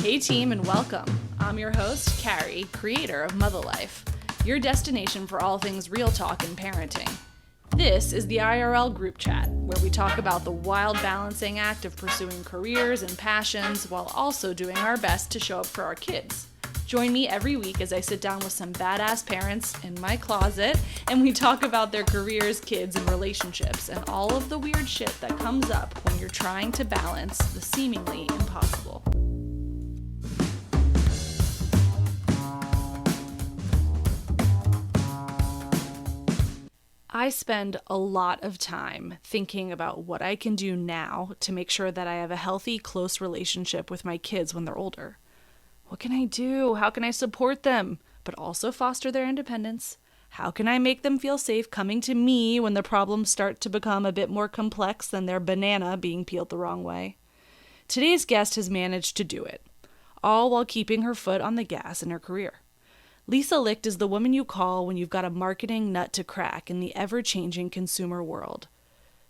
Hey team, and welcome. I'm your host, Carrie, creator of Mother Life, your destination for all things real talk and parenting. This is the IRL group chat, where we talk about the wild balancing act of pursuing careers and passions while also doing our best to show up for our kids. Join me every week as I sit down with some badass parents in my closet and we talk about their careers, kids, and relationships and all of the weird shit that comes up when you're trying to balance the seemingly impossible. I spend a lot of time thinking about what I can do now to make sure that I have a healthy, close relationship with my kids when they're older. What can I do? How can I support them, but also foster their independence? How can I make them feel safe coming to me when the problems start to become a bit more complex than their banana being peeled the wrong way? Today's guest has managed to do it, all while keeping her foot on the gas in her career. Lisa Licht is the woman you call when you've got a marketing nut to crack in the ever-changing consumer world.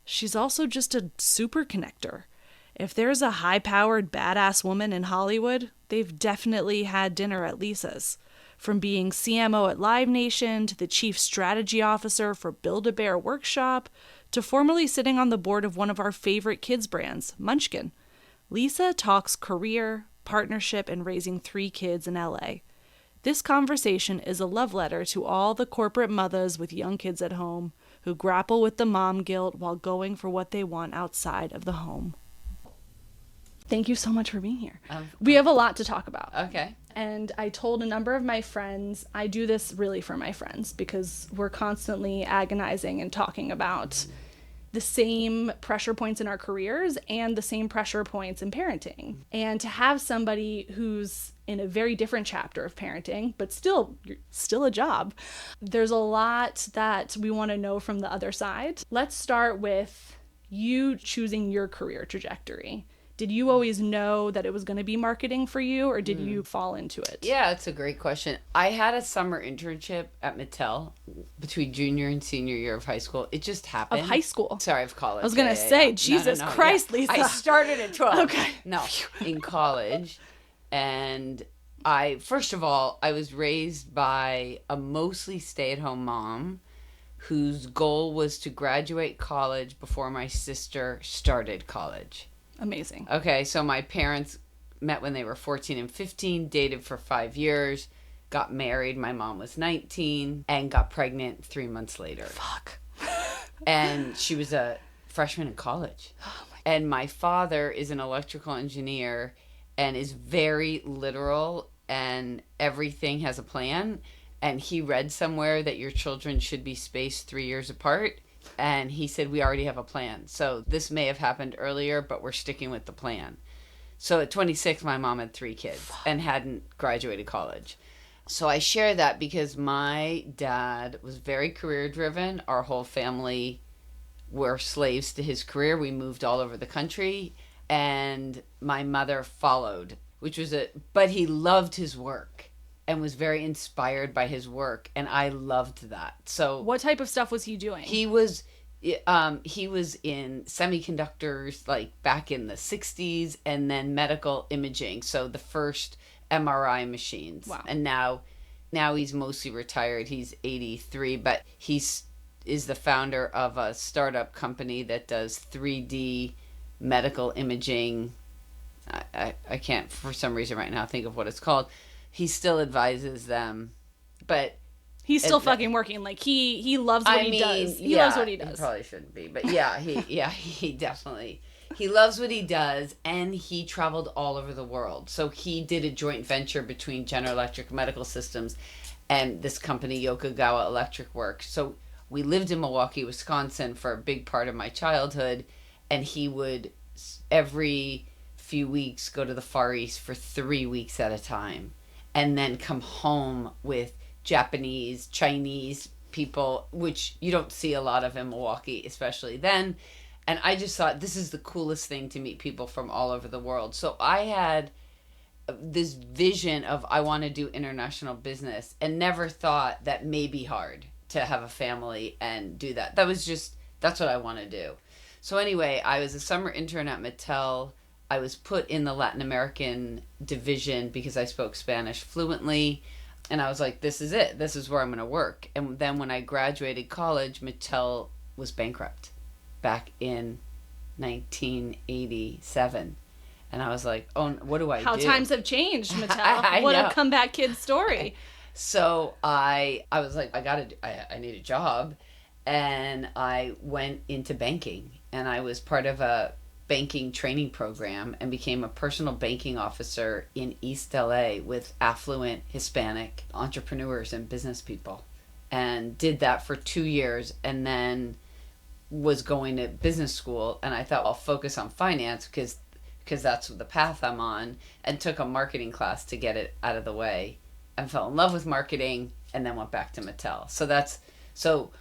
She's also just a super connector. If there's a high-powered badass woman in Hollywood, they've definitely had dinner at Lisa's. From being CMO at Live Nation to the chief strategy officer for Build-A-Bear Workshop to formerly sitting on the board of one of our favorite kids brands, Munchkin. Lisa talks career, partnership, and raising 3 kids in LA. This conversation is a love letter to all the corporate mothers with young kids at home who grapple with the mom guilt while going for what they want outside of the home. Thank you so much for being here. We have a lot to talk about. Okay. And I told a number of my friends, I do this really for my friends because we're constantly agonizing and talking about the same pressure points in our careers and the same pressure points in parenting. And to have somebody who's in a very different chapter of parenting, but still a job, there's a lot that we want to know from the other side. Let's start with you choosing your career trajectory. Did you always know that it was going to be marketing for you, or did you fall into it? Yeah, that's a great question. I had a summer internship at Mutha between junior and senior year of high school. It just happened. Of high school? Sorry, of college. I was going to say, Jesus No, Christ, Lisa. I started at 12. Okay. No, in college. And first of all, I was raised by a mostly stay-at-home mom whose goal was to graduate college before my sister started college. Amazing. Okay, so my parents met when they were 14 and 15, dated for 5 years, got married. My mom was 19 and got pregnant 3 months later. Fuck. And she was a freshman in college. Oh my God. And my father is an electrical engineer and is very literal, and everything has a plan. And he read somewhere that your children should be spaced 3 years apart. And he said, we already have a plan. So this may have happened earlier, but we're sticking with the plan. So at 26, my mom had 3 kids and hadn't graduated college. So I share that because my dad was very career driven. Our whole family were slaves to his career. We moved all over the country. And my mother followed, but he loved his work and was very inspired by his work, and I loved that. So what type of stuff was he doing? He was in semiconductors, like back in the 60s, and then medical imaging, so the first MRI machines. Wow. And now he's mostly retired. He's 83, but is the founder of a startup company that does 3D medical imaging. I can't, for some reason right now, think of what it's called. He still advises them, but he's still fucking working. Like he loves what he does. He loves what he does. He probably shouldn't be, but he definitely, he loves what he does, and he traveled all over the world. So he did a joint venture between General Electric Medical Systems and this company, Yokogawa Electric Works. So we lived in Milwaukee, Wisconsin for a big part of my childhood, and he would every few weeks go to the Far East for 3 weeks at a time. And then come home with Japanese, Chinese people, which you don't see a lot of in Milwaukee, especially then. And I just thought, this is the coolest thing to meet people from all over the world. So I had this vision of, I want to do international business, and never thought that may be hard to have a family and do that. That's what I want to do. So anyway, I was a summer intern at Mattel. I was put in the Latin American division because I spoke Spanish fluently. And I was like, this is it. This is where I'm going to work. And then when I graduated college, Mattel was bankrupt back in 1987. And I was like, oh, what do I do? How times have changed, Mattel. I What know. a comeback kid story. So I was like, I need a job. And I went into banking. And I was part of a banking training program and became a personal banking officer in East LA with affluent Hispanic entrepreneurs and business people. And did that for 2 years, and then was going to business school. And I thought I'll focus on finance because that's the path I'm on, and took a marketing class to get it out of the way, and fell in love with marketing, and then went back to Mattel. So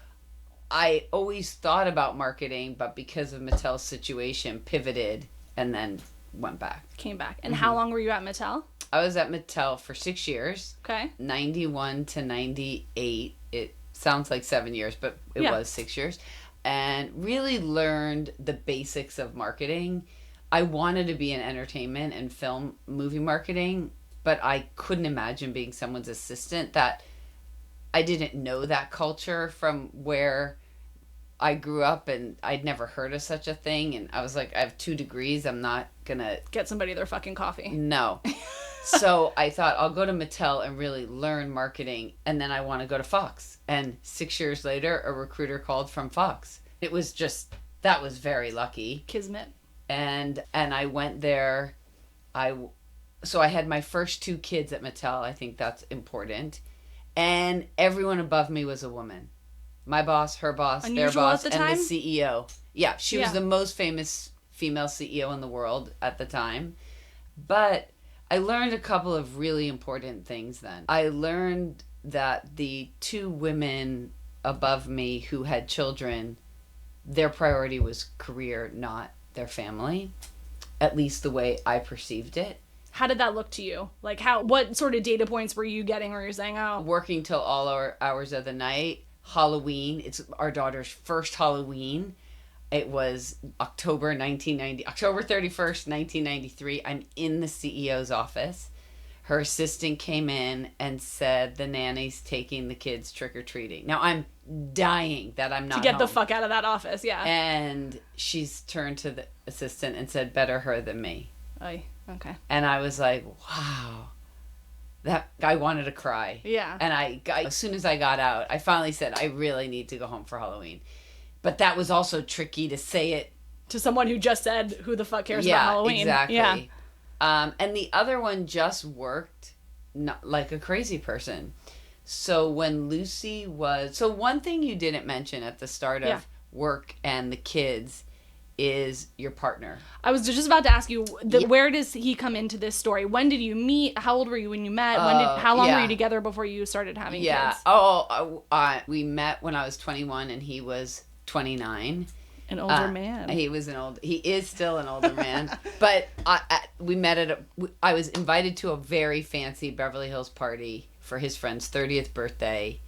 I always thought about marketing, but because of Mattel's situation, pivoted and then went back. Came back. And how long were you at Mattel? I was at Mattel for 6 years. Okay. 91 to 98. It sounds like 7 years, but it was 6 years. And really learned the basics of marketing. I wanted to be in entertainment and film movie marketing, but I couldn't imagine being someone's assistant. That I didn't know that culture from where I grew up, and I'd never heard of such a thing. And I was like, I have 2 degrees. I'm not going to get somebody their fucking coffee. No. So I thought I'll go to Mattel and really learn marketing. And then I want to go to Fox. And 6 years later, a recruiter called from Fox. It was just, that was very lucky. Kismet. And I went there. So I had my first 2 kids at Mattel. I think that's important. And everyone above me was a woman. My boss, her boss, Unusual their boss, at the and time? the CEO. Yeah, she was the most famous female CEO in the world at the time. But I learned a couple of really important things then. I learned that the 2 women above me who had children, their priority was career, not their family. At least the way I perceived it. How did that look to you? Like, what sort of data points were you getting where you're saying, oh... Working till all hours of the night. Halloween. It's our daughter's first Halloween. It was October 31st, 1993. I'm in the CEO's office. Her assistant came in and said the nanny's taking the kids trick-or-treating. Now, I'm dying that I'm not to get home. the fuck out of that office, yeah. And she's turned to the assistant and said, better her than me. Oy, okay. And I was like, wow. That I wanted to cry. Yeah. And as soon as I got out, I finally said, I really need to go home for Halloween. But that was also tricky to say it. To someone who just said, who the fuck cares about Halloween? Exactly. Yeah, And the other one just worked not like a crazy person. So when Lucy was... So one thing you didn't mention at the start of work and the kids is your partner. I was just about to ask you, where does he come into this story? When did you meet? How old were you when you met? How long were you together before you started having kids? We met when I was 21 and he was 29. An older man. He is still an older man. But we met I was invited to a very fancy Beverly Hills party for his friend's 30th birthday.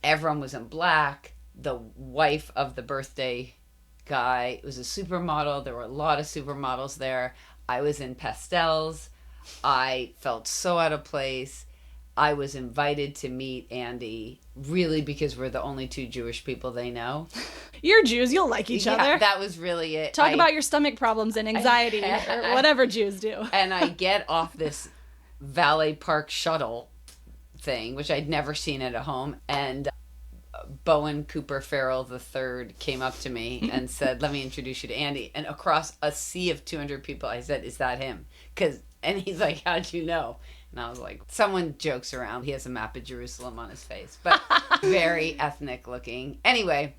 Everyone was in black. The wife of the birthday guy was a supermodel. There were a lot of supermodels there. I was in pastels. I felt so out of place. I was invited to meet Andy, really because we're the only 2 Jewish people they know. You're Jews, you'll like each other. That was really it. Talk about your stomach problems and anxiety, or whatever Jews do. And I get off this valet park shuttle thing, which I'd never seen at a home, and Bowen Cooper Farrell III came up to me and said, let me introduce you to Andy. And across a sea of 200 people, I said, is that him? And he's like, how'd you know? And I was like, someone jokes around. He has a map of Jerusalem on his face, but very ethnic looking. Anyway,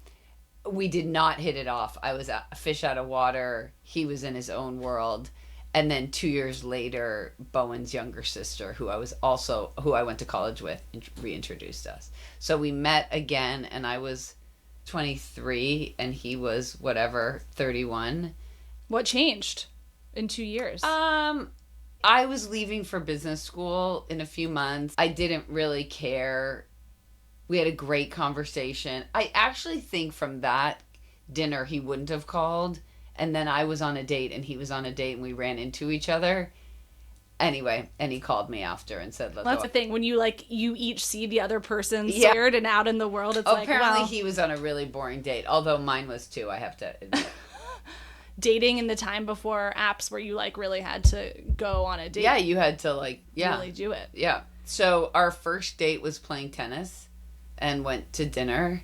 we did not hit it off. I was a fish out of water. He was in his own world. And then 2 years later, Bowen's younger sister, who I went to college with, reintroduced us. So we met again, and I was 23, and he was 31. What changed in 2 years? I was leaving for business school in a few months. I didn't really care. We had a great conversation. I actually think from that dinner he wouldn't have called, And then I was on a date and he was on a date and we ran into each other. Anyway, and he called me after and said, let's That's go. the thing. When you you each see the other person Yeah. seared and out in the world, it's Apparently well, he was on a really boring date, although mine was too, I have to admit. dating in the time before apps where you really had to go on a date. Yeah, you had to really do it. Yeah. So our first date was playing tennis and went to dinner,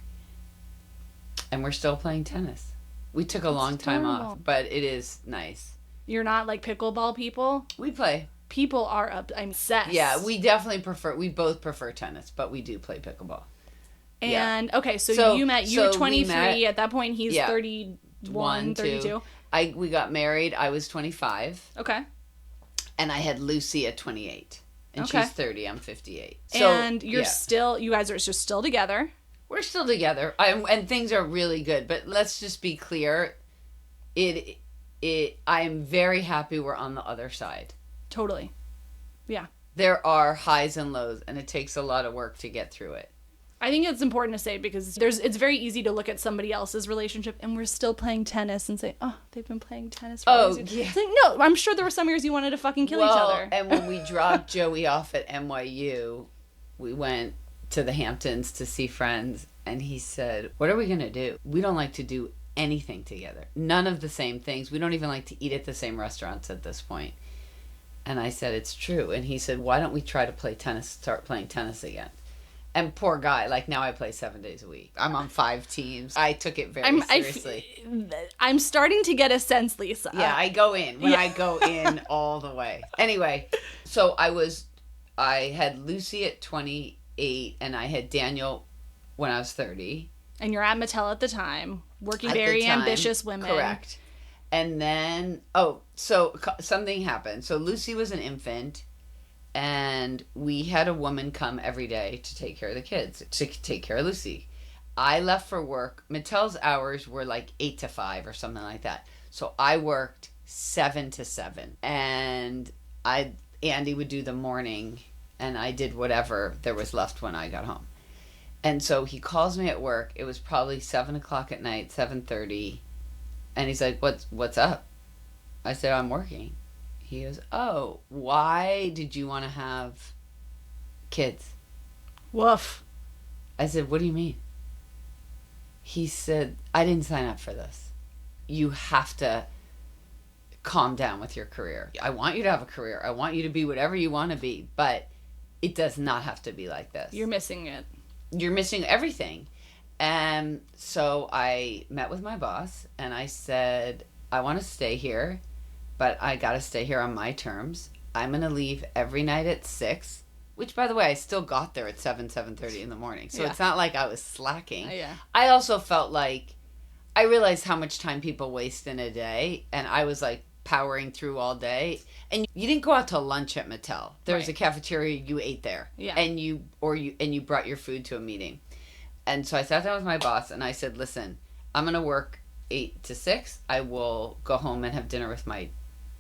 and we're still playing tennis. We took a long time off, but it is nice. You're not pickleball people? We play. People are obsessed. Yeah, we both prefer tennis, but we do play pickleball. And, yeah. Okay, so you were 23. At that point, he's 31, 32. We got married. I was 25. Okay. And I had Lucy at 28. And she's 30. I'm 58. So, and you guys are just still together. We're still together. And things are really good. But let's just be clear. I am very happy we're on the other side. Totally. Yeah. There are highs and lows, and it takes a lot of work to get through it. I think it's important to say because it's very easy to look at somebody else's relationship and we're still playing tennis and say, oh, they've been playing tennis for yeah. It's no, I'm sure there were some years you wanted to fucking kill each other. And when we dropped Joey off at NYU, we went to the Hamptons to see friends, and he said, what are we going to do? We don't like to do anything together. None of the same things. We don't even like to eat at the same restaurants at this point. And I said, it's true. And he said, why don't we try to start playing tennis again? And poor guy, now I play 7 days a week. I'm on 5 teams. I took it very seriously. I'm starting to get a sense, Lisa. Yeah, I go in. I go in all the way. Anyway, so I had Lucy at 28 and I had Daniel when I was 30. And you're at Mattel at the time, working very ambitious women. Correct. And then, so something happened. So Lucy was an infant. And we had a woman come every day to take care of the kids, to take care of Lucy. I left for work. Mattel's hours were 8 to 5 or something like that. So I worked 7 to 7. And Andy would do the morning, and I did whatever there was left when I got home. And so he calls me at work. It was probably 7 o'clock at night, 7:30. And he's like, what's up? I said, I'm working. He goes, oh, why did you want to have kids? Woof. I said, what do you mean? He said, I didn't sign up for this. You have to calm down with your career. I want you to have a career. I want you to be whatever you want to be, but it does not have to be like this. You're missing it. You're missing everything. And so I met with my boss and I said, I want to stay here, but I got to stay here on my terms. I'm going to leave every night at 6, which, by the way, I still got there at 7:30 in the morning. So It's not like I was slacking. Yeah. I also felt like I realized how much time people waste in a day, and I was powering through all day. And you didn't go out to lunch at Mattel. There was a cafeteria, you ate there. Yeah. And you brought your food to a meeting. And so I sat down with my boss and I said, listen, I'm going to work 8 to 6. I will go home and have dinner with my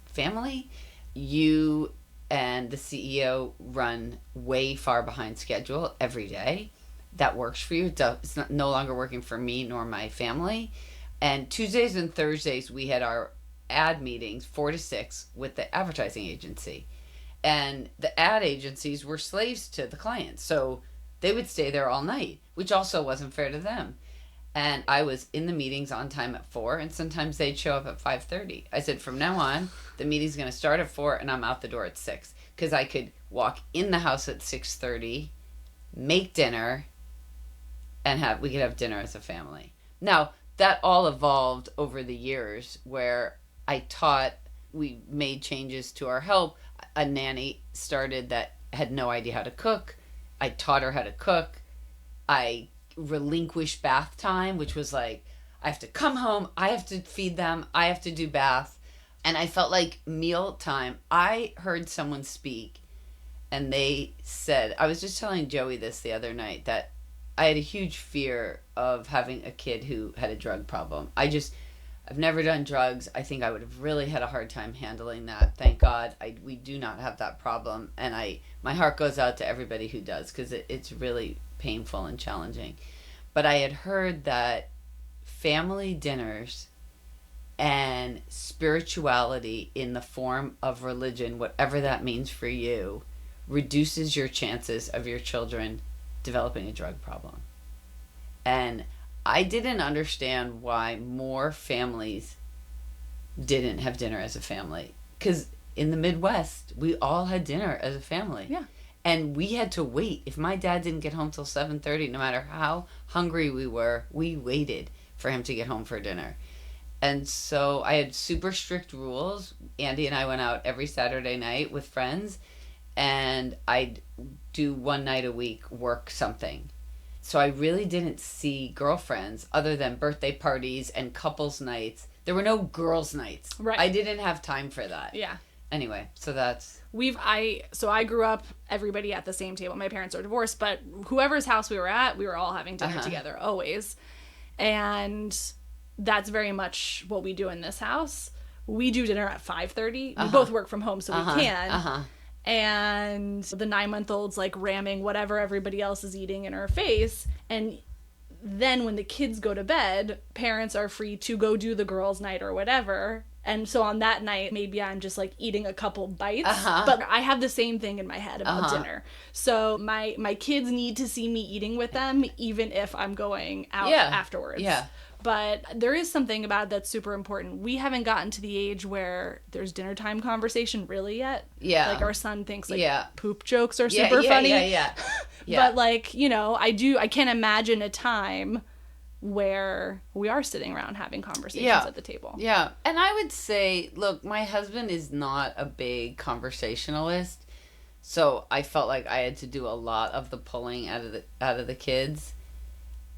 family. You and the CEO run way far behind schedule every day. That works for you. It's no longer working for me nor my family. And Tuesdays and Thursdays, we had our ad meetings 4 to 6 with the advertising agency. And the ad agencies were slaves to the clients. So they would stay there all night, which also wasn't fair to them. And I was in the meetings on time at 4, and sometimes they'd show up at 5:30. I said, from now on, the meeting's going to start at 4, and I'm out the door at 6. Because I could walk in the house at 6:30, make dinner, and we could have dinner as a family. Now, that all evolved over the years where we made changes to our help. A nanny started that had no idea how to cook. I taught her how to cook. I relinquished bath time, which was I have to come home, I have to feed them, I have to do bath. And I felt like meal time. I heard someone speak and they said, I was just telling Joey this the other night, that I had a huge fear of having a kid who had a drug problem. I've never done drugs. I think I would have really had a hard time handling that. Thank God we do not have that problem. And my heart goes out to everybody who does, because it's really painful and challenging. But I had heard that family dinners And spirituality in the form of religion, whatever that means for you, reduces your chances of your children developing a drug problem. And I didn't understand why more families didn't have dinner as a family. Because in the Midwest, we all had dinner as a family. Yeah. And we had to wait. If my dad didn't get home till 7:30, no matter how hungry we were, we waited for him to get home for dinner. And so I had super strict rules. Andy and I went out every Saturday night with friends, and I'd do one night a week, work something. So I really didn't see girlfriends other than birthday parties and couples nights. There were no girls' nights. Right. I didn't have time for that. Yeah. Anyway, so that's... So I grew up, everybody at the same table. My parents are divorced, but whoever's house we were at, we were all having dinner together, always. And that's very much what we do in this house. We do dinner at 5:30. We both work from home, so we can. And the 9-month-old's like ramming whatever everybody else is eating in her face. And then when the kids go to bed, parents are free to go do the girls' night or whatever. And so on that night, maybe I'm just like eating a couple bites. But I have the same thing in my head about dinner. So my kids need to see me eating with them, even if I'm going out afterwards. Yeah. But there is something about it that's super important. We haven't gotten to the age where there's dinner time conversation really yet. Yeah. Like our son thinks like poop jokes are super funny. Yeah. But like, you know, I can't imagine a time where we are sitting around having conversations at the table. Yeah. And I would say, look, my husband is not a big conversationalist. So I felt like I had to do a lot of the pulling out of the kids.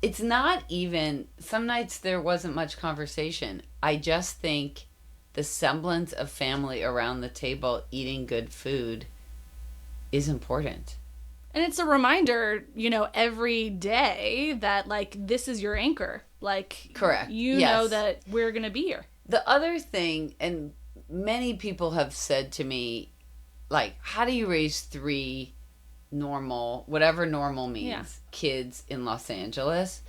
It's not even, some nights there wasn't much conversation. I just think the semblance of family around the table eating good food is important. And it's a reminder, you know, every day that, like, this is your anchor. Like, correct. You know that we're going to be here. The other thing, and many people have said to me, like, how do you raise 3 normal, whatever normal means, kids in Los Angeles?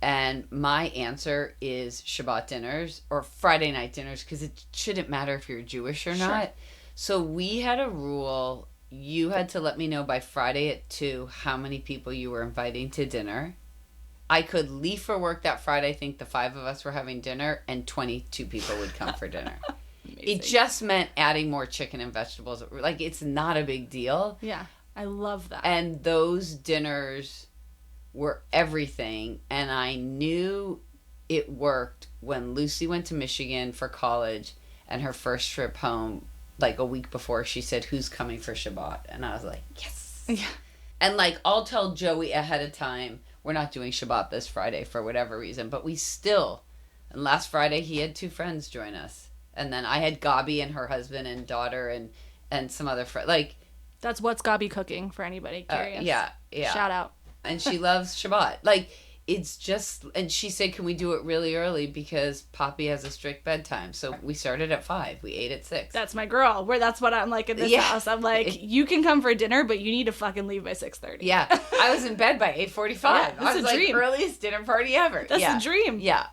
And my answer is Shabbat dinners or Friday night dinners, because it shouldn't matter if you're Jewish or not. So we had a rule. You had to let me know by Friday at 2 how many people you were inviting to dinner. I could leave for work that Friday. I think the 5 of us were having dinner, and 22 people would come for dinner. It just meant adding more chicken and vegetables. Like, it's not a big deal. Yeah, I love that. And those dinners were everything. And I knew it worked when Lucy went to Michigan for college, and her first trip home, like a week before, she said, "Who's coming for Shabbat?" And I was like, yes. Yeah. And like, I'll tell Joey ahead of time, we're not doing Shabbat this Friday for whatever reason, but we still, and last Friday he had 2 friends join us. And then I had Gabi and her husband and daughter and some other friend. Like, that's What's Gabi cooking for anybody curious. Yeah. Shout out. And she loves Shabbat. Like, it's just, and she said, can we do it really early because Poppy has a strict bedtime. So we started at 5. We ate at 6. That's my girl. That's what I'm like in this house. I'm like, you can come for dinner, but you need to fucking leave by 6:30. Yeah. I was in bed by 8:45. I was like, dream. Earliest dinner party ever. That's a dream. Yeah.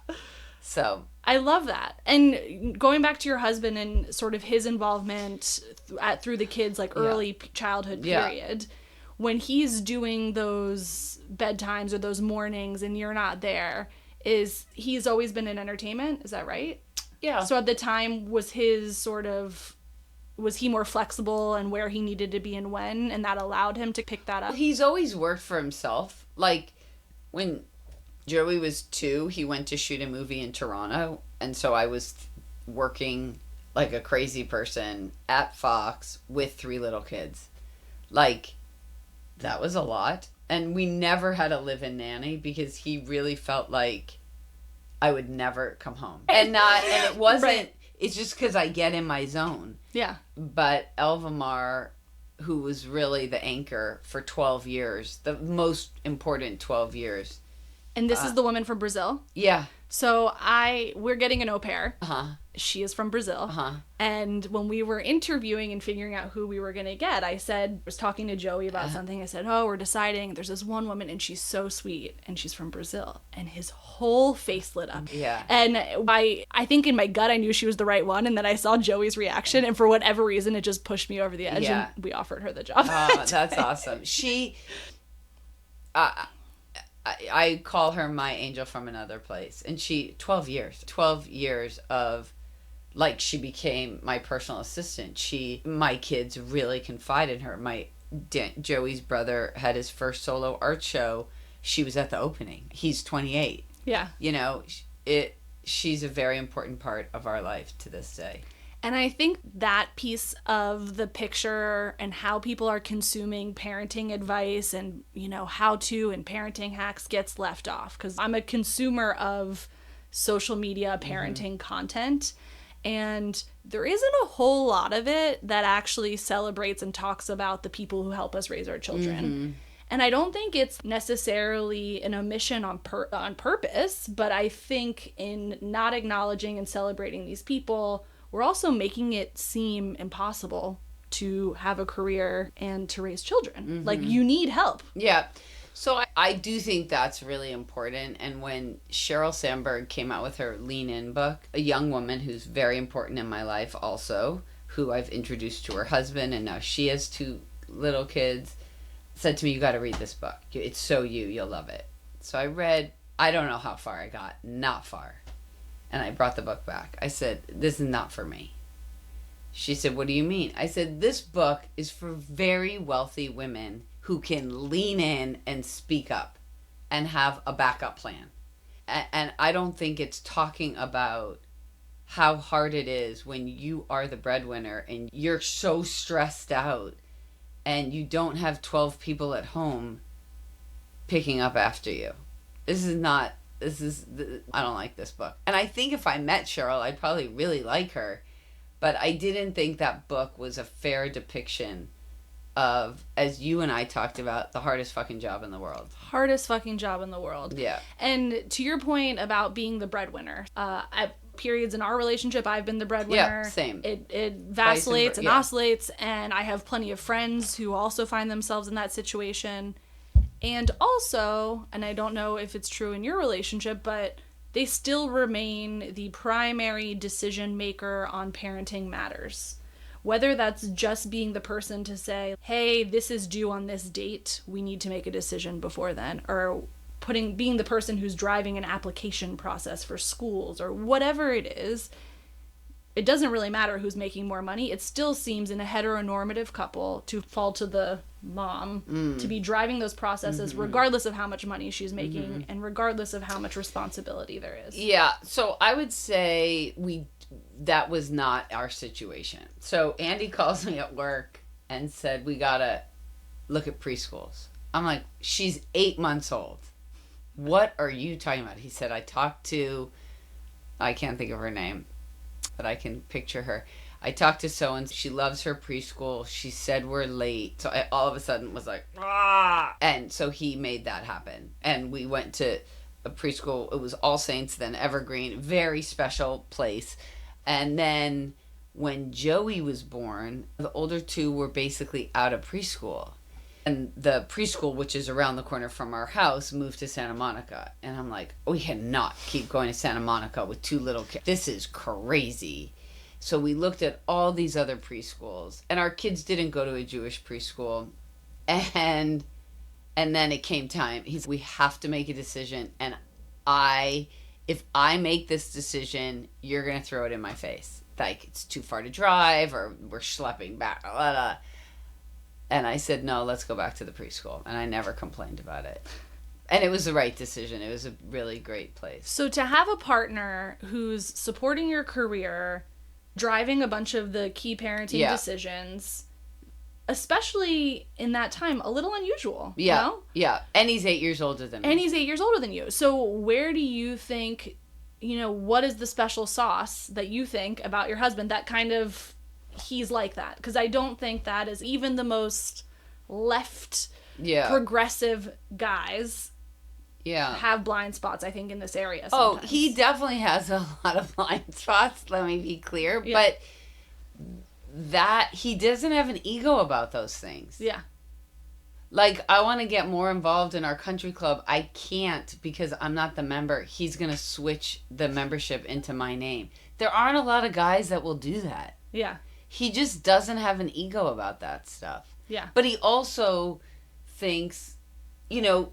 So I love that. And going back to your husband and sort of his involvement through the kids, like early childhood period, when he's doing those bedtimes or those mornings and you're not there, he's always been in entertainment? Is that right? Yeah. So at the time, was he more flexible and where he needed to be and when, and that allowed him to pick that up? He's always worked for himself. Like, when Joey was 2, he went to shoot a movie in Toronto, and so I was working like a crazy person at Fox with 3 little kids. Like, that was a lot. And we never had a live-in nanny because he really felt like I would never come home. And it wasn't, it's just because I get in my zone. Yeah. But Elvamar, who was really the anchor for 12 years, the most important 12 years, And this is the woman from Brazil. Yeah. So we're getting an au pair. Uh-huh. She is from Brazil. Uh-huh. And when we were interviewing and figuring out who we were going to get, I was talking to Joey about something. I said, oh, we're deciding. There's this one woman and she's so sweet and she's from Brazil. And his whole face lit up. Yeah. And I think in my gut, I knew she was the right one. And then I saw Joey's reaction. And for whatever reason, it just pushed me over the edge. Yeah. And we offered her the job. Oh, that's awesome. I call her my angel from another place. And 12 years of, like, she became my personal assistant. My kids really confide in her. Joey's brother had his first solo art show. She was at the opening. He's 28. Yeah. You know, she's a very important part of our life to this day. And I think that piece of the picture and how people are consuming parenting advice and, how-to and parenting hacks gets left off. Because I'm a consumer of social media parenting content. And there isn't a whole lot of it that actually celebrates and talks about the people who help us raise our children. And I don't think it's necessarily an omission on purpose, but I think in not acknowledging and celebrating these people, we're also making it seem impossible to have a career and to raise children. Like, you need help. Yeah. So I do think that's really important. And when Sheryl Sandberg came out with her Lean In book, a young woman who's very important in my life also, who I've introduced to her husband, and now she has 2 little kids, said to me, you got to read this book. It's so you'll love it. So I read, I don't know how far I got, not far. And I brought the book back. I said, this is not for me. She said, what do you mean? I said, this book is for very wealthy women who can lean in and speak up and have a backup plan. And I don't think it's talking about how hard it is when you are the breadwinner and you're so stressed out and you don't have 12 people at home picking up after you. I don't like this book. And I think if I met Sheryl, I'd probably really like her. But I didn't think that book was a fair depiction of, as you and I talked about, the hardest fucking job in the world. Hardest fucking job in the world. Yeah. And to your point about being the breadwinner, at periods in our relationship, I've been the breadwinner. Yeah, same. It vacillates and oscillates, and I have plenty of friends who also find themselves in that situation. And also, and I don't know if it's true in your relationship, but they still remain the primary decision maker on parenting matters. Whether that's just being the person to say, hey, this is due on this date, we need to make a decision before then, or being the person who's driving an application process for schools, or whatever it is. It doesn't really matter who's making more money. It still seems in a heteronormative couple to fall to the mom to be driving those processes regardless of how much money she's making and regardless of how much responsibility there is. Yeah, so I would say that was not our situation. So Andy calls me at work and said, we gotta look at preschools. I'm like, she's 8 months old. What are you talking about? He said, I can't think of her name, but I can picture her. I talked to so-and-so. She loves her preschool. She said we're late. So I all of a sudden was like, ah! And so he made that happen. And we went to a preschool. It was All Saints, then Evergreen. Very special place. And then when Joey was born, the older 2 were basically out of preschool. And the preschool, which is around the corner from our house, moved to Santa Monica. And I'm like, we cannot keep going to Santa Monica with 2 little kids. This is crazy. So we looked at all these other preschools. And our kids didn't go to a Jewish preschool. And then it came time. We have to make a decision. And if I make this decision, you're going to throw it in my face. Like, it's too far to drive, or we're schlepping back. Blah, blah. And I said, no, let's go back to the preschool. And I never complained about it. And it was the right decision. It was a really great place. So to have a partner who's supporting your career, driving a bunch of the key parenting decisions, especially in that time, a little unusual. Yeah. You know? Yeah. And he's 8 years older than me. So where do you think, what is the special sauce that you think about your husband that kind of he's like that? Because I don't think that is even the most left progressive guys Yeah. have blind spots, I think, in this area Oh, sometimes. he definitely has a lot of blind spots, let me be clear. Yeah. But that he doesn't have an ego about those things. Yeah. Like, I want to get more involved in our country club. I can't because I'm not the member. He's going to switch the membership into my name. There aren't a lot of guys that will do that. Yeah. He just doesn't have an ego about that stuff. Yeah. But he also thinks, you know,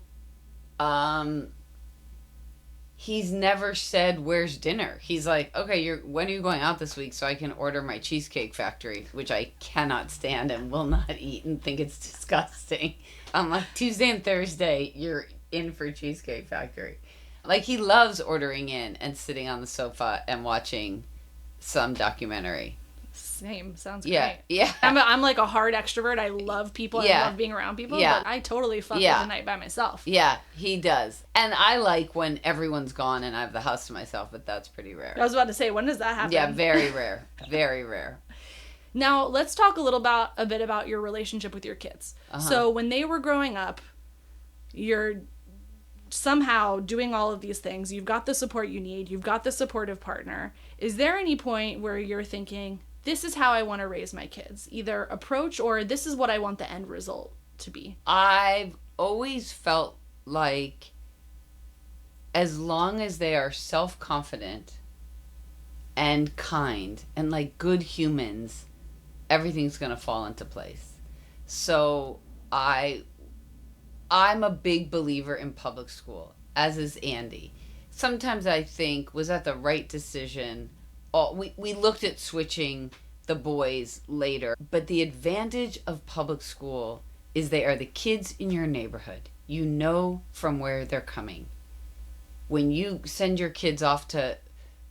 he's never said, where's dinner? He's like, okay, when are you going out this week so I can order my Cheesecake Factory, which I cannot stand and will not eat and think it's disgusting. I'm like, Tuesday and Thursday, you're in for Cheesecake Factory. Like, he loves ordering in and sitting on the sofa and watching some documentary. Same. Sounds Yeah, great. yeah. I'm like a hard extrovert. I love people. Yeah. I love being around people. Yeah. But I totally fuck with Yeah. a night by myself. Yeah, he does. And I like when everyone's gone and I have the house to myself, but that's pretty rare. I was about to say, when does that happen? Yeah, very rare. Very rare. Now, let's talk a bit about your relationship with your kids. So, when they were growing up, you're somehow doing all of these things. You've got the support you need. You've got the supportive partner. Is there any point where you're thinking, this is how I want to raise my kids? Either approach or this is what I want the end result to be. I've always felt like as long as they are self-confident and kind and like good humans, everything's going to fall into place. So I'm a big believer in public school, as is Andy. Sometimes I think, was that the right decision? We looked at switching the boys later, but the advantage of public school is they are the kids in your neighborhood. You know from where they're coming. When you send your kids off to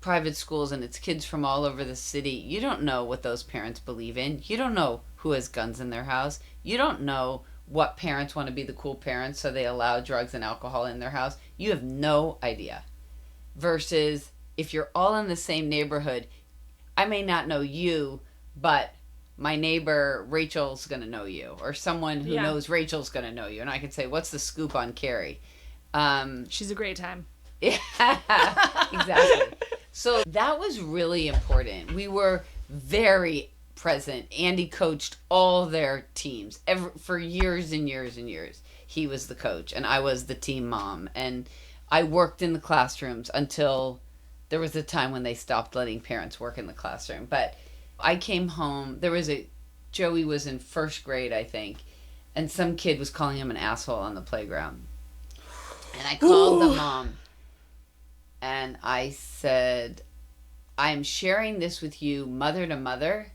private schools and it's kids from all over the city, you don't know what those parents believe in. You don't know who has guns in their house. You don't know what parents want to be the cool parents so they allow drugs and alcohol in their house. You have no idea. Versus if you're all in the same neighborhood, I may not know you, but my neighbor Rachel's going to know you, or someone who knows Rachel's going to know you. And I can say, what's the scoop on Carrie? She's a great time. Yeah, exactly. So that was really important. We were very present. Andy coached all their teams for years and years and years. He was the coach and I was the team mom. And I worked in the classrooms until there was a time when they stopped letting parents work in the classroom. But I came home. Joey was in first grade, I think, and some kid was calling him an asshole on the playground. And I called the mom and I said, I'm sharing this with you mother to mother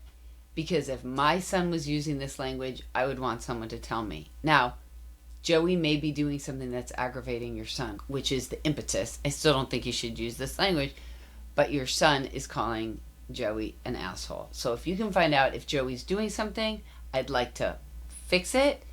because if my son was using this language, I would want someone to tell me. Now, Joey may be doing something that's aggravating your son, which is the impetus. I still don't think you should use this language, but your son is calling Joey an asshole. So if you can find out if Joey's doing something, I'd like to fix it.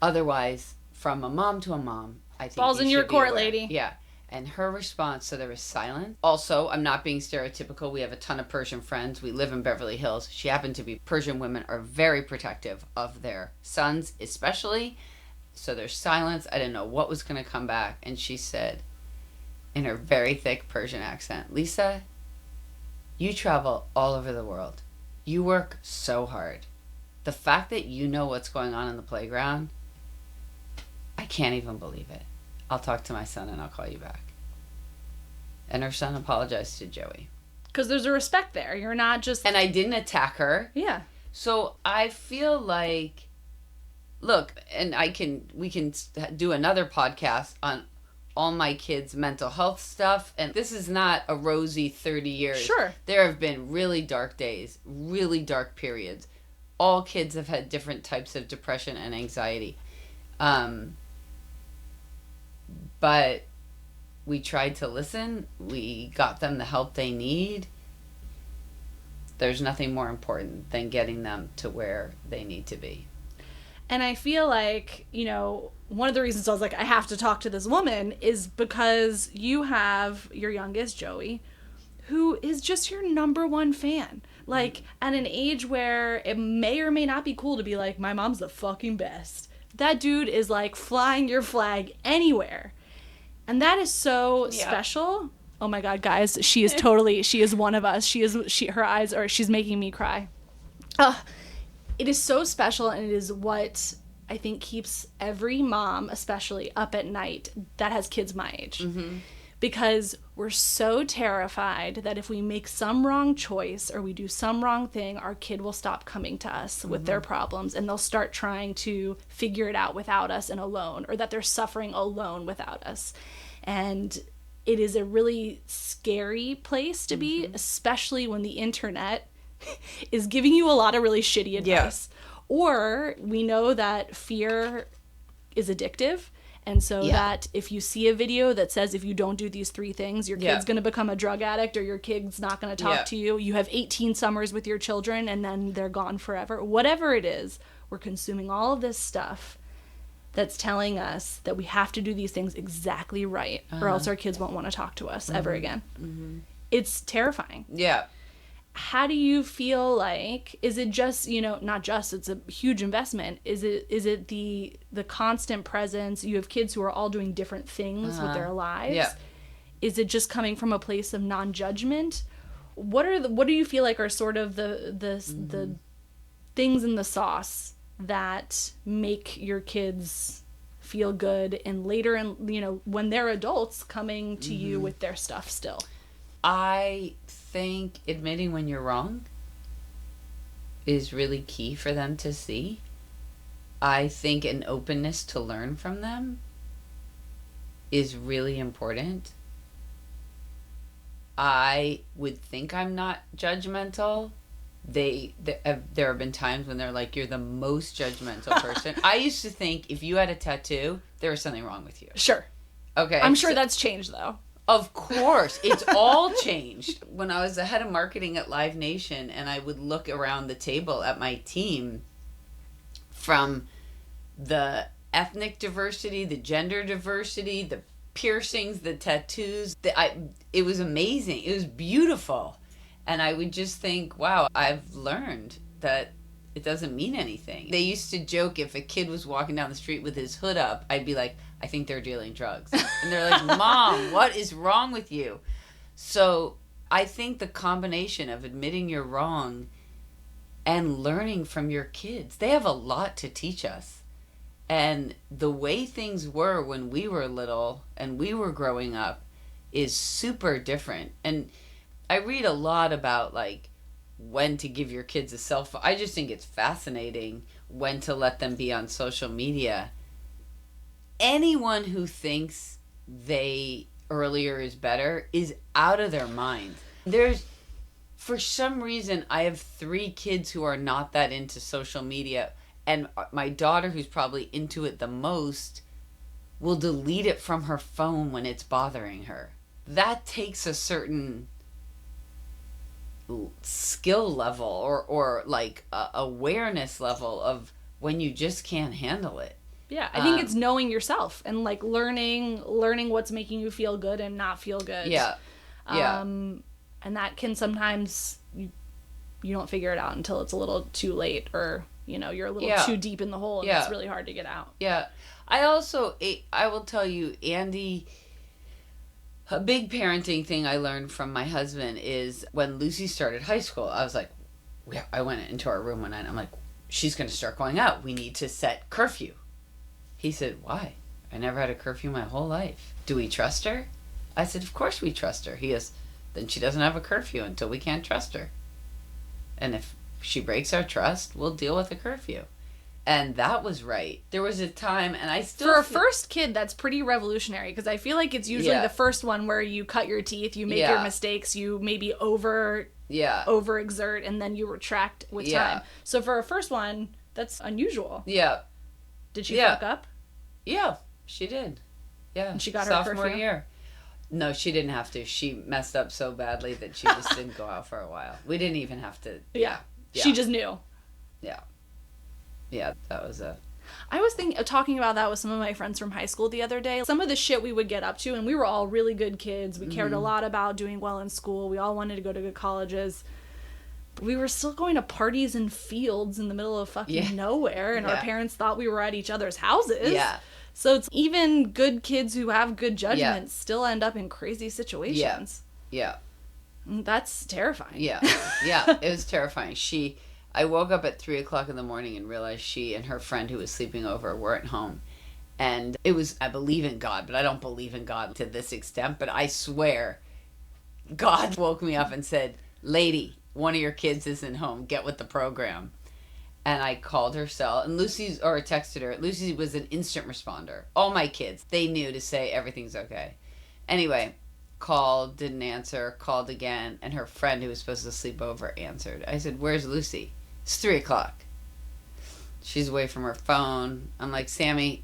Otherwise, from a mom to a mom, I think Ball's in your court, lady. Yeah. And her response, so there was silence. Also, I'm not being stereotypical. We have a ton of Persian friends. We live in Beverly Hills. She happened to be Persian women are very protective of their sons, especially. So there's silence. I didn't know what was going to come back. And she said, in her very thick Persian accent, Lisa, you travel all over the world. You work so hard. The fact that you know what's going on in the playground, I can't even believe it. I'll talk to my son and I'll call you back. And her son apologized to Joey. Because there's a respect there. You're not just... And I didn't attack her. Yeah. So I feel like, look, and we can do another podcast on all my kids' mental health stuff. And this is not a rosy 30 years. Sure. There have been really dark days, really dark periods. All kids have had different types of depression and anxiety. But we tried to listen. We got them the help they need. There's nothing more important than getting them to where they need to be. And I feel like, one of the reasons I was like, I have to talk to this woman is because you have your youngest, Joey, who is just your number one fan. Like, at an age where it may or may not be cool to be like, my mom's the fucking best. That dude is like flying your flag anywhere. And that is so special. Oh my God, guys, she is one of us. She's making me cry. It is so special, and it is what I think keeps every mom, especially, up at night that has kids my age. Mm-hmm. Because we're so terrified that if we make some wrong choice or we do some wrong thing, our kid will stop coming to us with their problems, and they'll start trying to figure it out without us and alone, or that they're suffering alone without us. And it is a really scary place to be, especially when the internet is giving you a lot of really shitty advice. Or we know that fear is addictive. And so that if you see a video that says if you don't do these 3 things, your kid's going to become a drug addict, or your kid's not going to talk to you. You have 18 summers with your children and then they're gone forever. Whatever it is, we're consuming all of this stuff that's telling us that we have to do these things exactly right, or else our kids won't want to talk to us ever again. Mm-hmm. It's terrifying. Yeah. How do you feel like, is it just, not just, it's a huge investment. Is it the constant presence? You have kids who are all doing different things with their lives. Yeah. Is it just coming from a place of non-judgment? What do you feel like are sort of the things in the sauce that make your kids feel good, and later, when they're adults, coming to you with their stuff still? I think admitting when you're wrong is really key for them to see. I think an openness to learn from them is really important. I would think I'm not judgmental. There have been times when they're like, you're the most judgmental person. I used to think if you had a tattoo, there was something wrong with you. Sure. Okay. I'm sure that's changed, though. Of course. It's all changed. When I was the head of marketing at Live Nation, and I would look around the table at my team, from the ethnic diversity, the gender diversity, the piercings, the tattoos, it was amazing. It was beautiful. And I would just think, wow, I've learned that it doesn't mean anything. They used to joke if a kid was walking down the street with his hood up, I'd be like, I think they're dealing drugs. And they're like, Mom, what is wrong with you? So I think the combination of admitting you're wrong and learning from your kids, they have a lot to teach us. And the way things were when we were little and we were growing up is super different. And I read a lot about when to give your kids a cell phone. I just think it's fascinating when to let them be on social media. Anyone who thinks they earlier is better is out of their mind. For some reason, I have 3 kids who are not that into social media, and my daughter, who's probably into it the most, will delete it from her phone when it's bothering her. That takes a certain skill level or awareness level of when you just can't handle it. Yeah, I think it's knowing yourself and learning what's making you feel good and not feel good. Yeah. And that can sometimes you don't figure it out until it's a little too late, or you're a little too deep in the hole and it's really hard to get out. Yeah. I will tell you, Andy, a big parenting thing I learned from my husband is when Lucy started high school, I was like, I went into our room one night and I'm like, she's going to start going out. We need to set curfew. He said, why? I never had a curfew my whole life. Do we trust her? I said, of course we trust her. He goes, then she doesn't have a curfew until we can't trust her. And if she breaks our trust, we'll deal with a curfew. And that was right. There was a time, and I still... For a first kid, that's pretty revolutionary, because I feel like it's usually the first one where you cut your teeth, you make your mistakes, you maybe overexert, and then you retract with time. So for a first one, that's unusual. Yeah. Did she fuck up? Yeah, she did. Yeah. And she got her sophomore curfew? year. No, she didn't have to. She messed up so badly that she just didn't go out for a while. We didn't even have to. Yeah. She just knew. Yeah. Yeah, that was I was talking about that with some of my friends from high school the other day. Some of the shit we would get up to, and we were all really good kids. We cared a lot about doing well in school. We all wanted to go to good colleges. we were still going to parties in fields in the middle of fucking nowhere, and our parents thought we were at each other's houses. Yeah. So it's even good kids who have good judgment still end up in crazy situations. Yeah. That's terrifying. Yeah. It was terrifying. I woke up at 3:00 in the morning and realized she and her friend who was sleeping over weren't home. And it was, I believe in God, but I don't believe in God to this extent. But I swear, God woke me up and said, "Lady, one of your kids isn't home. Get with the program." And I called her cell, and texted her. Lucy was an instant responder. All my kids, they knew to say everything's okay. Anyway, called, didn't answer, called again, and her friend who was supposed to sleep over answered. I said, "Where's Lucy?" It's 3:00. She's away from her phone. I'm like, "Sammy,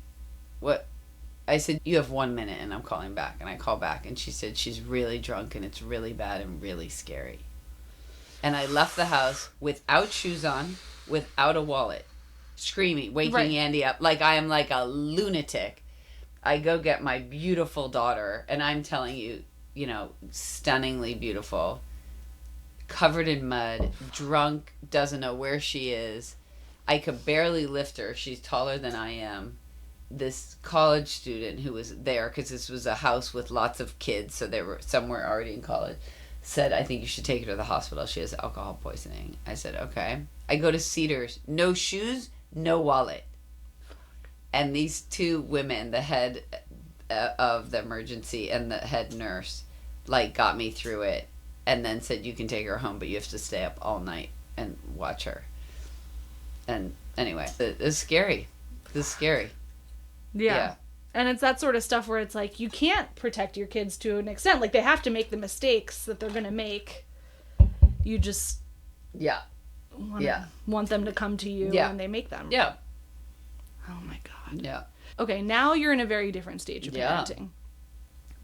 what?" I said, "You have 1 minute and I'm calling back." And I call back and she said she's really drunk and it's really bad and really scary. And I left the house without shoes on, without a wallet, screaming, waking Andy up like I am like a lunatic. I go get my beautiful daughter, and I'm telling you, stunningly beautiful, covered in mud, drunk, doesn't know where she is. I could barely lift her. She's taller than I am. This college student who was there, because this was a house with lots of kids, so they were somewhere already in college, said, "I think you should take her to the hospital. She has alcohol poisoning." I said, "Okay." I go to Cedars. No shoes, no wallet. And these two women, the head of the emergency and the head nurse, got me through it and then said, "You can take her home, but you have to stay up all night and watch her." And anyway, it's scary. It's scary. Yeah. And it's that sort of stuff where it's like, you can't protect your kids to an extent. Like, they have to make the mistakes that they're going to make. You just want them to come to you when they make them. Yeah. Oh, my God. Yeah. Okay, now you're in a very different stage of parenting.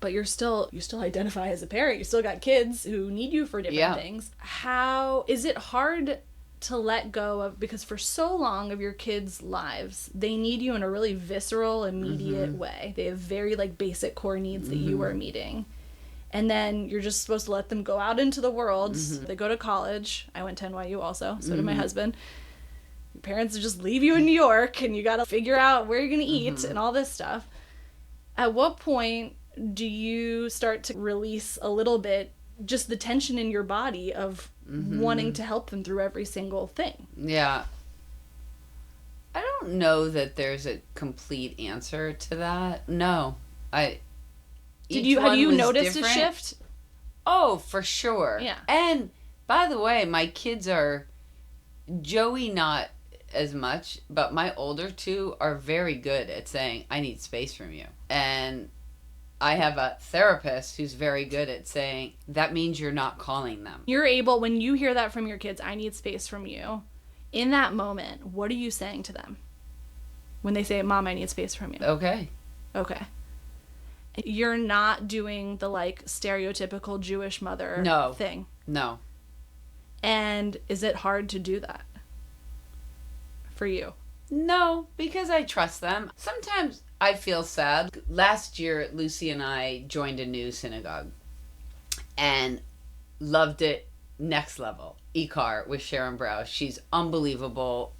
But you still identify as a parent. You still got kids who need you for different things. How is it hard to let go of, because for so long of your kids' lives, they need you in a really visceral, immediate way. They have very basic core needs that you are meeting. And then you're just supposed to let them go out into the world. They go to college. I went to NYU also, so did my husband. Your parents just leave you in New York, and you got to figure out where you're going to eat and all this stuff. At what point do you start to release a little bit just the tension in your body of wanting to help them through every single thing? Yeah. I don't know that there's a complete answer to that. No. Have you noticed a shift? Oh, for sure. Yeah. And by the way, my kids are, Joey not as much, but my older two are very good at saying, "I need space from you." And I have a therapist who's very good at saying, "That means you're not calling them." You're able, when you hear that from your kids, "I need space from you," in that moment, what are you saying to them? When they say, "Mom, I need space from you." Okay. You're not doing the stereotypical Jewish mother thing. No. And is it hard to do that for you? No, because I trust them. Sometimes I feel sad. Last year, Lucy and I joined a new synagogue and loved it next level. Ikar with Sharon Brow. She's unbelievable.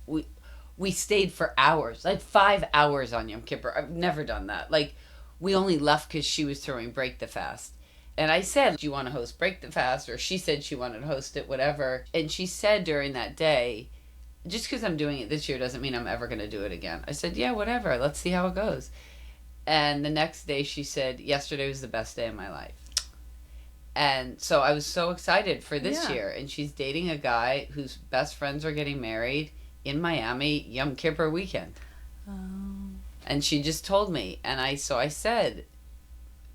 We stayed for hours, 5 hours on Yom Kippur. I've never done that. We only left because she was throwing Break the Fast. And I said, "Do you want to host Break the Fast?" Or she said she wanted to host it, whatever. And she said during that day, "Just because I'm doing it this year doesn't mean I'm ever going to do it again." I said, "Yeah, whatever. Let's see how it goes." And the next day she said, "Yesterday was the best day of my life." And so I was so excited for this year. And she's dating a guy whose best friends are getting married in Miami Yom Kippur weekend. And she just told me. And I said,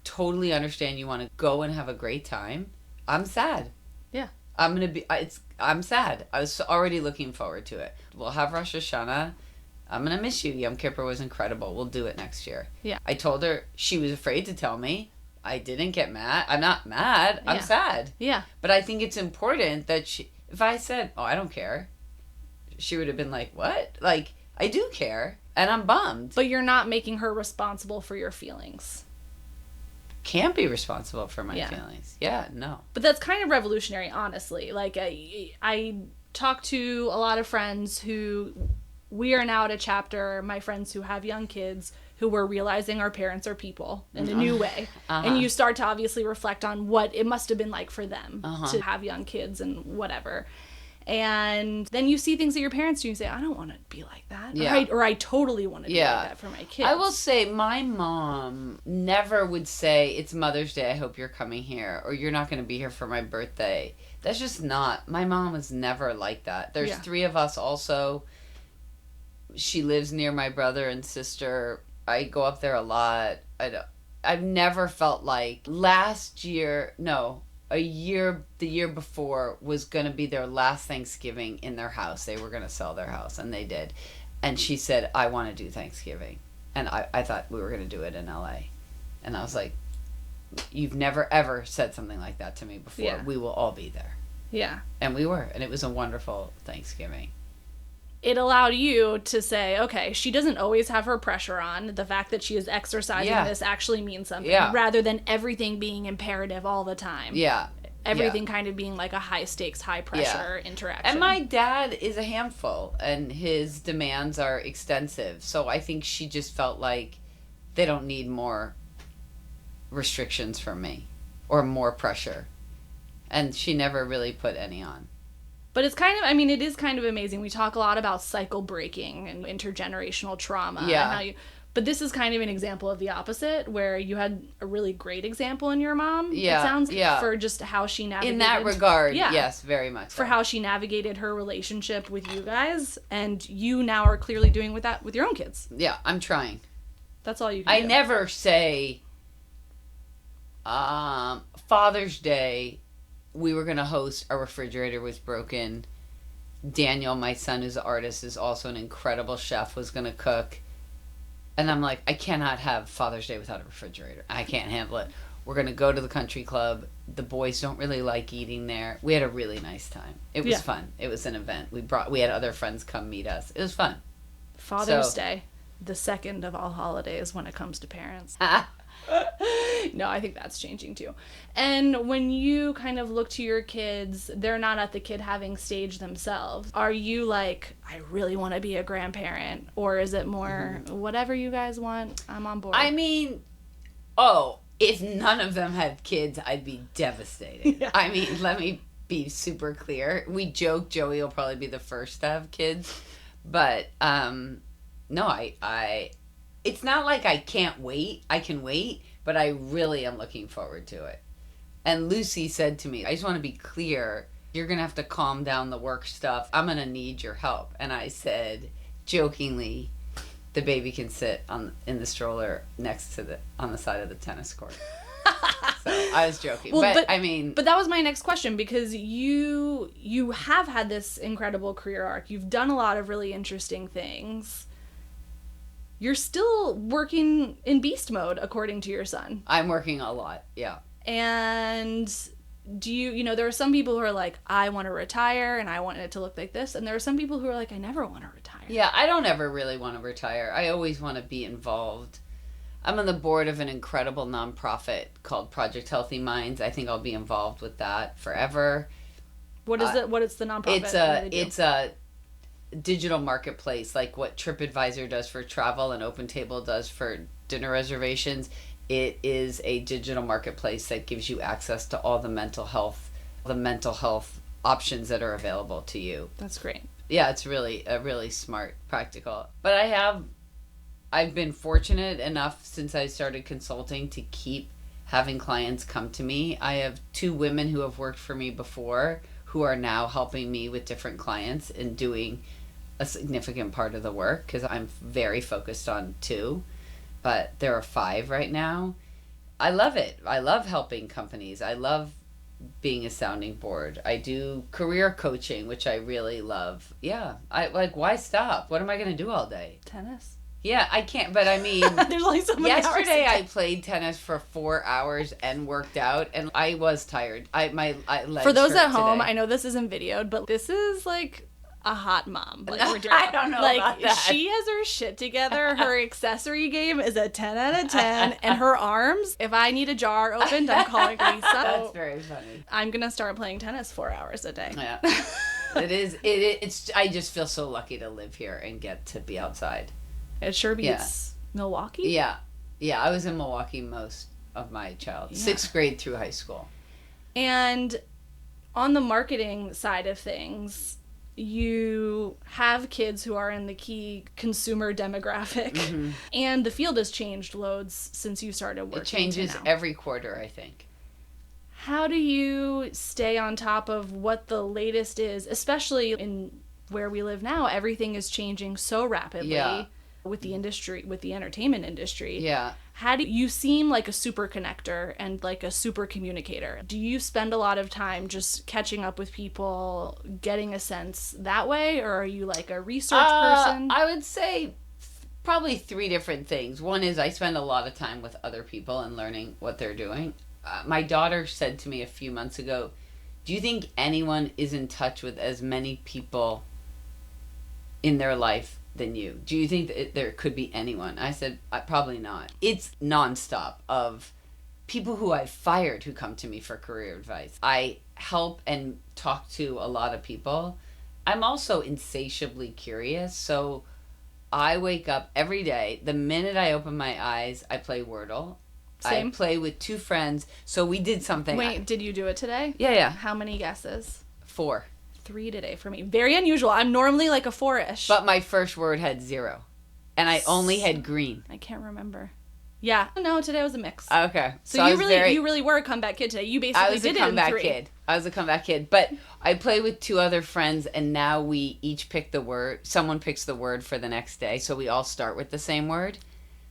"Totally understand you want to go and have a great time. I'm sad. Yeah. I'm sad. I was already looking forward to it. We'll have Rosh Hashanah. I'm going to miss you. Yom Kippur was incredible. We'll do it next year." Yeah. I told her. She was afraid to tell me. I didn't get mad. I'm not mad. I'm sad. Yeah. But I think it's important that if I said, "Oh, I don't care," she would have been like, "What?" I do care. And I'm bummed. But you're not making her responsible for your feelings. can't be responsible for my feelings. Yeah, no. But that's kind of revolutionary, honestly. Like, I talk to a lot of friends who, we are now at a chapter, my friends who have young kids, who were realizing our parents are people in a new way. And you start to obviously reflect on what it must have been like for them to have young kids and whatever. And then you see things that your parents do and you say, I don't want to be like that. Yeah. Or I totally want to be like that for my kids. I will say my mom never would say, it's Mother's Day, I hope you're coming here, or you're not going to be here for my birthday. That's just not, my mom was never like that. There's 3 of us also. She lives near my brother and sister. I go up there a lot. I've never felt like the year before was going to be their last Thanksgiving in their house. They were going to sell their house, and they did. And she said, I want to do Thanksgiving. And I thought we were going to do it in LA. And I was like, you've never, ever said something like that to me before. Yeah. We will all be there. Yeah. And we were. And it was a wonderful Thanksgiving. It allowed you to say, okay, she doesn't always have her pressure on. The fact that she is exercising this actually means something, rather than everything being imperative all the time. Yeah. Everything kind of being like a high stakes, high pressure interaction. And my dad is a handful, and his demands are extensive. So I think she just felt like they don't need more restrictions from me or more pressure. And she never really put any on. But it's kind of, I mean, it is kind of amazing. We talk a lot about cycle breaking and intergenerational trauma. Yeah. And but this is kind of an example of the opposite, where you had a really great example in your mom. Yeah. It sounds for just how she navigated. In that regard, yes, very much. For how she navigated her relationship with you guys, and you now are clearly doing with that with your own kids. Yeah, I'm trying. That's all you can do. I never say, Father's Day, we were going to host, our refrigerator was broken. Daniel, my son, who's an artist, is also an incredible chef, was going to cook. And I'm like, I cannot have Father's Day without a refrigerator. I can't handle it. We're going to go to the country club. The boys don't really like eating there. We had a really nice time. It was fun. It was an event. We had other friends come meet us. It was fun. Father's Day, the second of all holidays when it comes to parents. No, I think that's changing too. And when you kind of look to your kids, they're not at the kid having stage themselves. Are you like, I really want to be a grandparent? Or is it more, whatever you guys want, I'm on board? I mean, if none of them had kids, I'd be devastated. Yeah. I mean, let me be super clear. We joke Joey will probably be the first to have kids. But, no, I it's not like I can't wait. I can wait, but I really am looking forward to it. And Lucy said to me, I just want to be clear, you're going to have to calm down the work stuff. I'm going to need your help. And I said, jokingly, the baby can sit in the stroller on the side of the tennis court. So I was joking. Well, but that was my next question, because you have had this incredible career arc. You've done a lot of really interesting things. You're still working in beast mode, according to your son. I'm working a lot, yeah. And do you there are some people who are like, I want to retire and I want it to look like this. And there are some people who are like, I never want to retire. Yeah, I don't ever really want to retire. I always want to be involved. I'm on the board of an incredible nonprofit called Project Healthy Minds. I think I'll be involved with that forever. What is it? What is the nonprofit? It's a digital marketplace, like what TripAdvisor does for travel and OpenTable does for dinner reservations. It is a digital marketplace that gives you access to all the mental health options that are available to you. That's great. Yeah, it's really smart, practical. But I've been fortunate enough since I started consulting to keep having clients come to me. I have 2 women who have worked for me before who are now helping me with different clients and doing a significant part of the work, because I'm very focused on 2, but there are 5 right now. I love it. I love helping companies. I love being a sounding board. I do career coaching, which I really love. Yeah. Why stop? What am I going to do all day? Tennis. Yeah, I can't, but I mean, there's only so many yesterday hours I played tennis for 4 hours and worked out, and I was tired. My legs For those hurt at home, today. I know this isn't videoed, but this is like a hot mom. Like, I don't know about that. She has her shit together. Her accessory game is a 10 out of 10. And her arms, if I need a jar opened, I'm calling Lisa. That's very funny. I'm going to start playing tennis 4 hours a day. Yeah. It's I just feel so lucky to live here and get to be outside. It sure beats Milwaukee. Yeah. Yeah, I was in Milwaukee most of my childhood. 6th grade through high school. And on the marketing side of things, you have kids who are in the key consumer demographic, Mm-hmm. and the field has changed loads since you started working. It changes every quarter, I think. How do you stay on top of what the latest is, especially in where we live now? Everything is changing so rapidly with the industry, with the entertainment industry. Yeah. How do you seem like a super connector and like a super communicator? Do you spend a lot of time just catching up with people, getting a sense that way, or are you like a research person? I would say probably 3 different things. One is I spend a lot of time with other people and learning what they're doing. My daughter said to me a few months ago, do you think anyone is in touch with as many people in their life than you? Do you think that there could be anyone? I said, probably not. It's nonstop of people who I've fired who come to me for career advice. I help and talk to a lot of people. I'm also insatiably curious, so I wake up every day. The minute I open my eyes, I play Wordle. Same. I play with 2 friends. So we did something. Wait, did you do it today? Yeah. How many guesses? 4. 3 today for me. Very unusual. I'm normally like a 4-ish. But my first word had 0. And I only had green. I can't remember. Yeah. No, today was a mix. Okay. So you really were a comeback kid today. You basically did it in 3. I was a comeback kid. But I play with 2 other friends, and now we each pick the word. Someone picks the word for the next day, so we all start with the same word.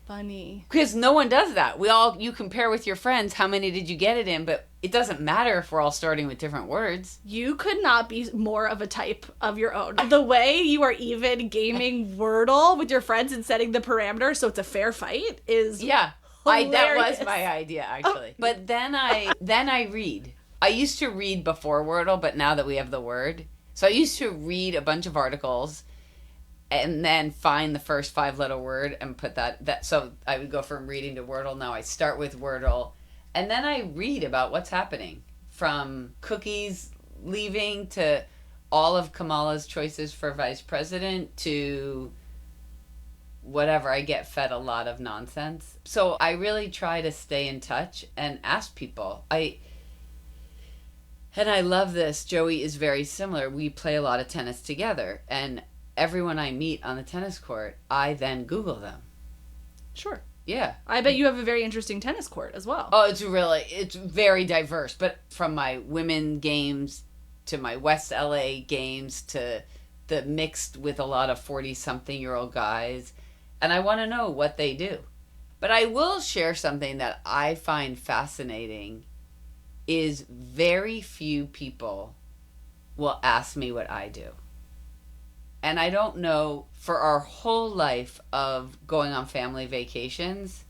Funny. Because no one does that. You compare with your friends, how many did you get it in, but it doesn't matter if we're all starting with different words. You could not be more of a type of your own. The way you are even gaming Wordle with your friends and setting the parameters so it's a fair fight is that hilarious. was my idea, actually. But then I read. I used to read before Wordle, but now that we have the word. So I used to read a bunch of articles and then find the first 5-letter word and put that. So I would go from reading to Wordle. Now I start with Wordle, and then I read about what's happening, from cookies leaving to all of Kamala's choices for vice president to whatever. I get fed a lot of nonsense. So I really try to stay in touch and ask people. And I love this. Joey is very similar. We play a lot of tennis together, and everyone I meet on the tennis court, I then Google them. Sure. Yeah. I bet you have a very interesting tennis court as well. Oh, it's very diverse. But from my women games to my West LA games to the mixed with a lot of 40-something-year-old guys. And I want to know what they do. But I will share something that I find fascinating is very few people will ask me what I do. And I don't know, for our whole life of going on family vacations,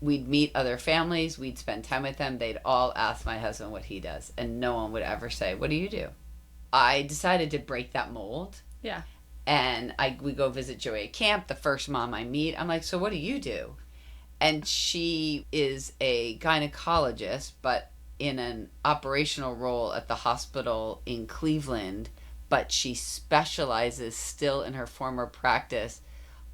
we'd meet other families, we'd spend time with them, they'd all ask my husband what he does, and no one would ever say, what do you do? I decided to break that mold. Yeah. And we go visit Joey at camp, the first mom I meet. I'm like, so what do you do? And she is a gynecologist, but in an operational role at the hospital in Cleveland, but she specializes still in her former practice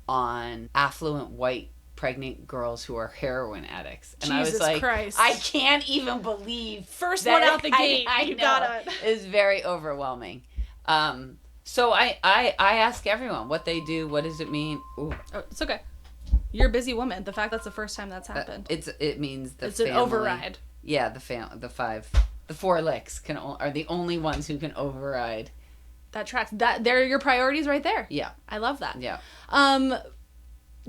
on affluent white pregnant girls who are heroin addicts. And Jesus I was like, Christ. I can't even believe First one out the gate. You got it. It was very overwhelming. So I ask everyone what they do. What does it mean? Ooh. Oh, it's okay. You're a busy woman. The fact that's the first time that's happened. It means it's family, an override. Yeah, the 4 licks are the only ones who can override. That tracks. They're your priorities right there. Yeah. I love that. Yeah.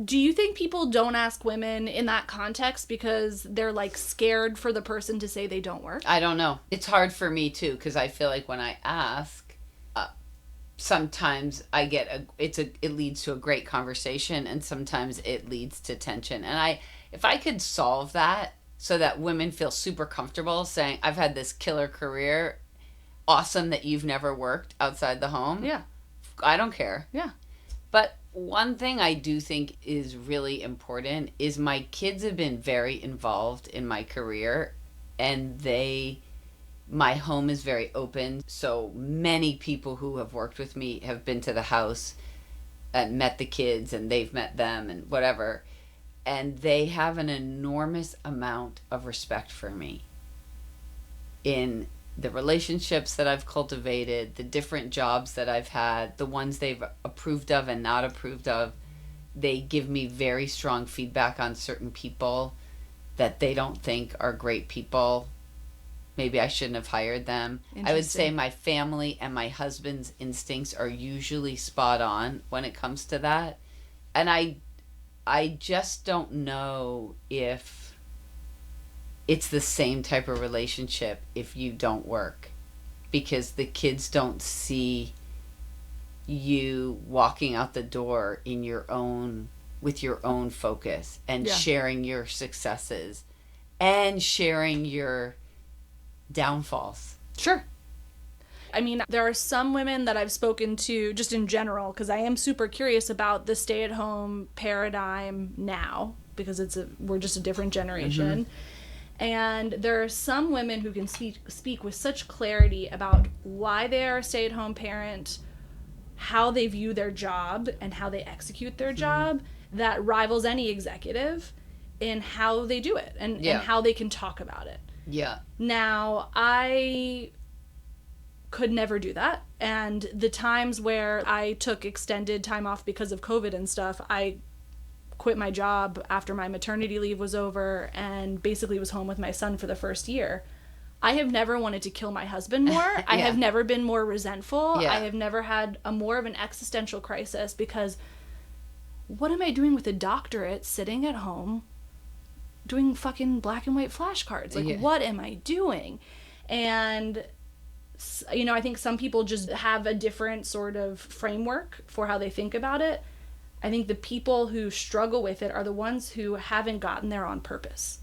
Do you think people don't ask women in that context because they're like scared for the person to say they don't work? I don't know. It's hard for me too, because I feel like when I ask, sometimes I get it leads to a great conversation, and sometimes it leads to tension. And if I could solve that so that women feel super comfortable saying, I've had this killer career, awesome that you've never worked outside the home. Yeah. I don't care. Yeah. But one thing I do think is really important is my kids have been very involved in my career, and my home is very open. So many people who have worked with me have been to the house and met the kids, and they've met them and whatever. And they have an enormous amount of respect for me in the relationships that I've cultivated, the different jobs that I've had, the ones they've approved of and not approved of. They give me very strong feedback on certain people that they don't think are great people. Maybe I shouldn't have hired them. I would say my family and my husband's instincts are usually spot on when it comes to that. And I just don't know if it's the same type of relationship if you don't work, because the kids don't see you walking out the door in your own, with your own focus, and sharing your successes and sharing your downfalls. Sure. I mean, there are some women that I've spoken to just in general, because I am super curious about the stay-at-home paradigm now, because we're just a different generation. And there are some women who can speak with such clarity about why they are a stay-at-home parent, how they view their job, and how they execute their job, that rivals any executive in how they do it and how they can talk about it. Yeah. Now, I could never do that. And the times where I took extended time off because of COVID and stuff, I quit my job after my maternity leave was over and basically was home with my son for the first year. I have never wanted to kill my husband more. I have never been more resentful. I have never had more of an existential crisis, because what am I doing with a doctorate sitting at home doing fucking black and white flashcards? Like, what am I doing? And, you know, I think some people just have a different sort of framework for how they think about it. I think the people who struggle with it are the ones who haven't gotten there on purpose.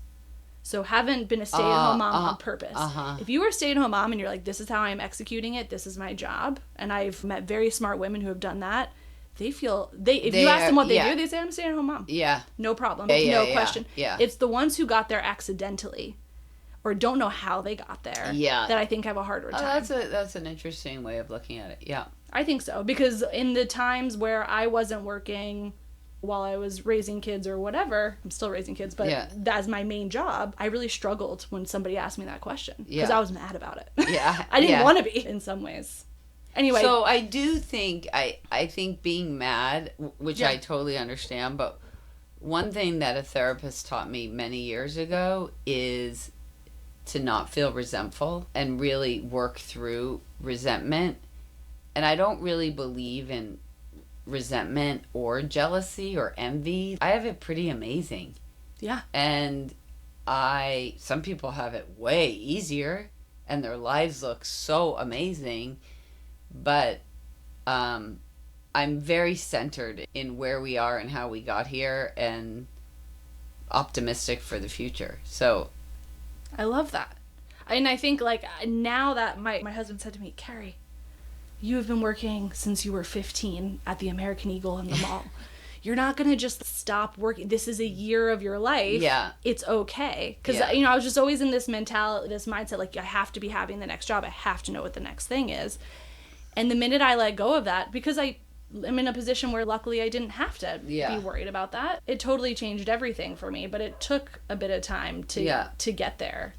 So haven't been a stay-at-home mom on purpose. If you are a stay-at-home mom and you're like, this is how I'm executing it, this is my job, and I've met very smart women who have done that, if you ask them what they do, they say, I'm a stay-at-home mom. Yeah. No problem. No question. Yeah. It's the ones who got there accidentally or don't know how they got there that I think have a harder time. That's an interesting way of looking at it. Yeah. I think so, because in the times where I wasn't working while I was raising kids or whatever, I'm still raising kids, but that's my main job, I really struggled when somebody asked me that question, because I was mad about it. Yeah. I didn't want to be in some ways. Anyway. So I do think, I think being mad, which I totally understand, but one thing that a therapist taught me many years ago is to not feel resentful and really work through resentment. And I don't really believe in resentment or jealousy or envy. I have it pretty amazing. Yeah. And some people have it way easier and their lives look so amazing. But I'm very centered in where we are and how we got here, and optimistic for the future. So I love that. And I think, like, now that my husband said to me, Carrie, you have been working since you were 15 at the American Eagle in the mall. You're not going to just stop working. This is a year of your life. Yeah. It's okay. Because, you know, I was just always in this mindset, like, I have to be having the next job. I have to know what the next thing is. And the minute I let go of that, because I am in a position where luckily I didn't have to be worried about that, it totally changed everything for me. But it took a bit of time to get there.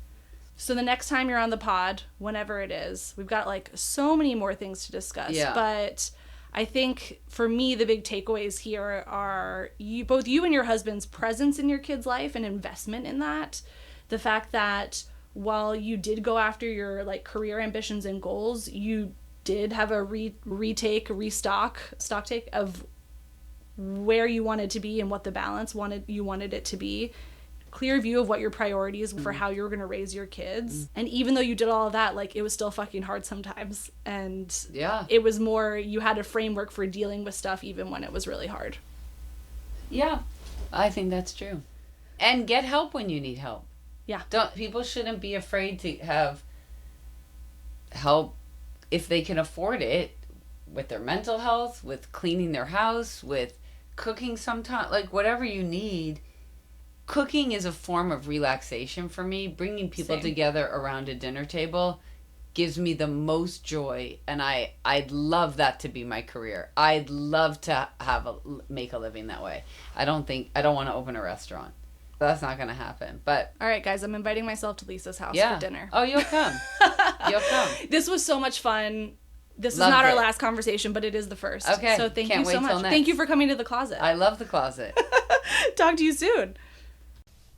So the next time you're on the pod, whenever it is, we've got like so many more things to discuss. Yeah. But I think for me, the big takeaways here are both you and your husband's presence in your kid's life and investment in that. The fact that while you did go after your like career ambitions and goals, you did have a stock take of where you wanted to be and what the balance you wanted it to be. Clear view of what your priorities for how you were going to raise your kids. And even though you did all of that, like, it was still fucking hard sometimes. And it was more, you had a framework for dealing with stuff even when it was really hard. Yeah, I think that's true. And get help when you need help. Yeah. People shouldn't be afraid to have help if they can afford it, with their mental health, with cleaning their house, with cooking sometimes, like whatever you need. Cooking is a form of relaxation for me. Bringing people Same. together around a dinner table gives me the most joy, and I'd love that to be my career. I'd love to make a living that way. I don't want to open a restaurant. That's not going to happen. But all right, guys, I'm inviting myself to Lisa's house for dinner. Oh, you'll come. You'll come. This was so much fun. This Loved is not our it. last conversation, but it is the first. Okay. So thank Can't you wait so till much. next. Thank you for coming to the closet. I love the closet. Talk to you soon.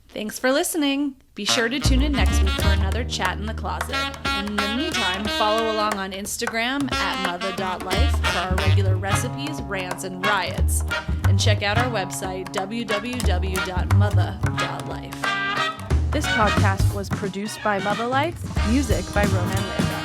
Thanks for listening. Be sure to tune in next week for another chat in the closet. In the meantime, follow along on Instagram at mutha.life for our regular recipes, rants, and riots. And check out our website, www.mutha.life. This podcast was produced by Mutha Life, music by Ronan Landa.